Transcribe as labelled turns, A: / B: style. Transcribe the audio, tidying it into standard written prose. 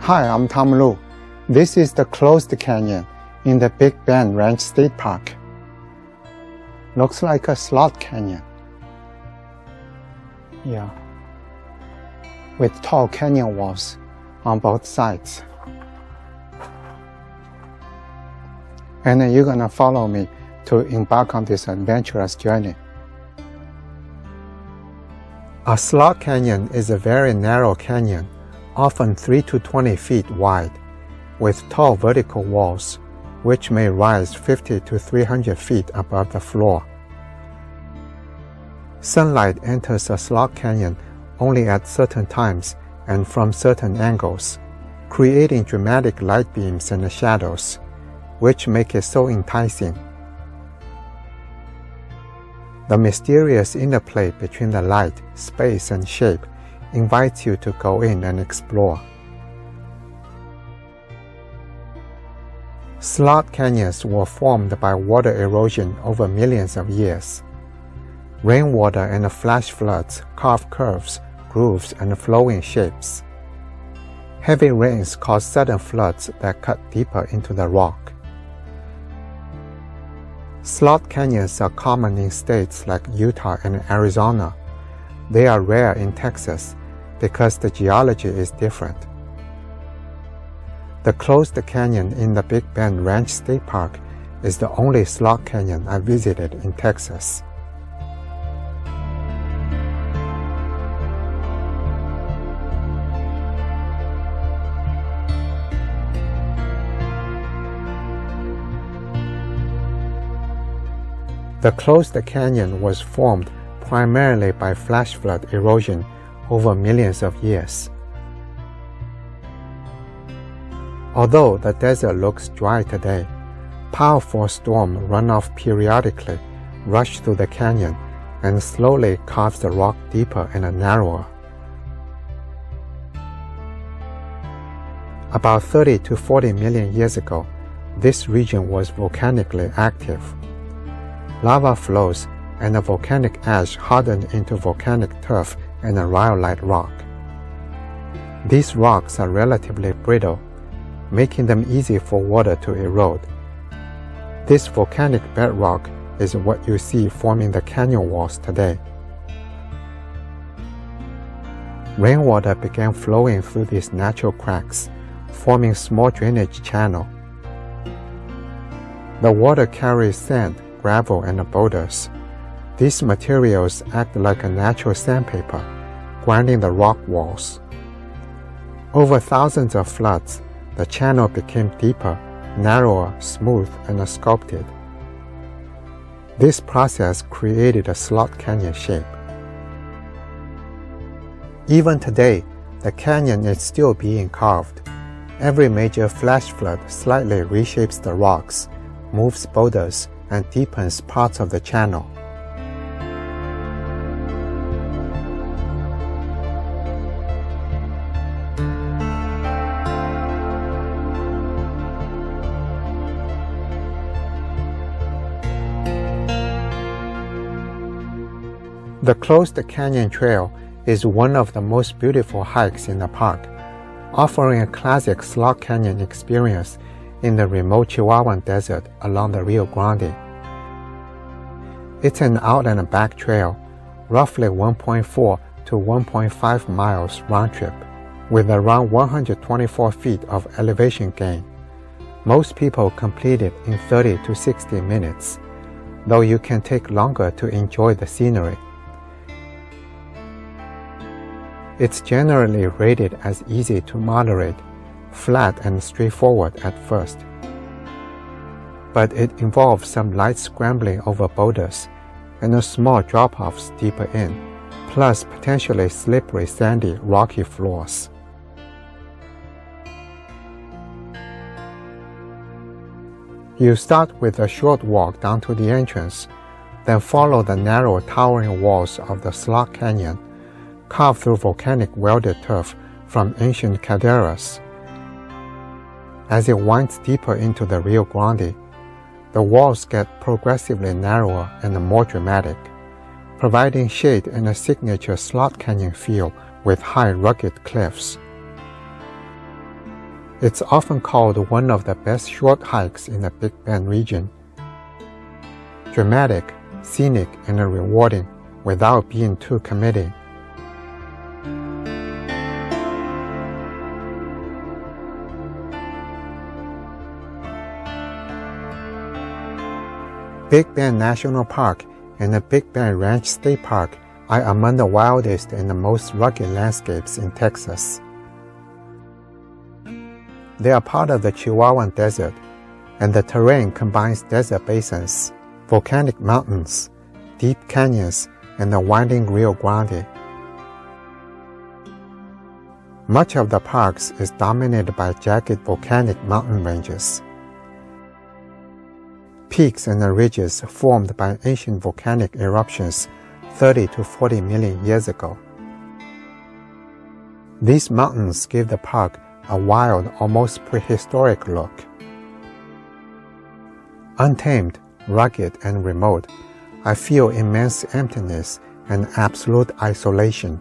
A: Hi, I'm Tom Lu. This is the closed canyon in the Big Bend Ranch State Park. Looks like a slot canyon. Yeah. With tall canyon walls on both sides. And then you're gonna follow me to embark on this adventurous journey. A slot canyon is a very narrow canyon, often 3 to 20 feet wide, with tall vertical walls, which may rise 50 to 300 feet above the floor. Sunlight enters a slot canyon only at certain times and from certain angles, creating dramatic light beams and shadows, which make it so enticing. The mysterious interplay between the light, space, and shape invites you to go in and explore. Slot canyons were formed by water erosion over millions of years. Rainwater and flash floods carve curves, grooves, and flowing shapes. Heavy rains cause sudden floods that cut deeper into the rock. Slot canyons are common in states like Utah and Arizona. They are rare in Texas because the geology is different. The closed canyon in the Big Bend Ranch State Park is the only slot canyon I visited in Texas. The closed canyon was formed primarily by flash flood erosion over millions of years. Although the desert looks dry today, powerful storm runoff periodically rush through the canyon and slowly carves the rock deeper and narrower. About 30 to 40 million years ago, this region was volcanically active. Lava flows and the volcanic ash hardened into volcanic turf and a rhyolite rock. These rocks are relatively brittle, making them easy for water to erode. This volcanic bedrock is what you see forming the canyon walls today. Rainwater began flowing through these natural cracks, forming small drainage channels. The water carries sand, gravel, and boulders. These materials act like a natural sandpaper, grinding the rock walls. Over thousands of floods, the channel became deeper, narrower, smooth, and sculpted. This process created a slot canyon shape. Even today, the canyon is still being carved. Every major flash flood slightly reshapes the rocks, moves boulders, and deepens parts of the channel. The closed canyon trail is one of the most beautiful hikes in the park, offering a classic slot canyon experience in the remote Chihuahuan Desert along the Rio Grande. It's an out-and-back trail, roughly 1.4 to 1.5 miles round trip, with around 124 feet of elevation gain. Most people complete it in 30 to 60 minutes, though you can take longer to enjoy the scenery. It's generally rated as easy to moderate, flat and straightforward at first. But it involves some light scrambling over boulders and small drop-offs deeper in, plus potentially slippery, sandy, rocky floors. You start with a short walk down to the entrance, then follow the narrow towering walls of the slot canyon, carved through volcanic welded turf from ancient calderas. As it winds deeper into the Rio Grande, the walls get progressively narrower and more dramatic, providing shade and a signature slot canyon feel with high rugged cliffs. It's often called one of the best short hikes in the Big Bend region. Dramatic, scenic, and rewarding without being too committing. Big Bend National Park and the Big Bend Ranch State Park are among the wildest and the most rugged landscapes in Texas. They are part of the Chihuahuan Desert, and the terrain combines desert basins, volcanic mountains, deep canyons, and the winding Rio Grande. Much of the parks is dominated by jagged volcanic mountain ranges. Peaks and ridges formed by ancient volcanic eruptions 30 to 40 million years ago. These mountains give the park a wild, almost prehistoric look. Untamed, rugged, and remote, I feel immense emptiness and absolute isolation.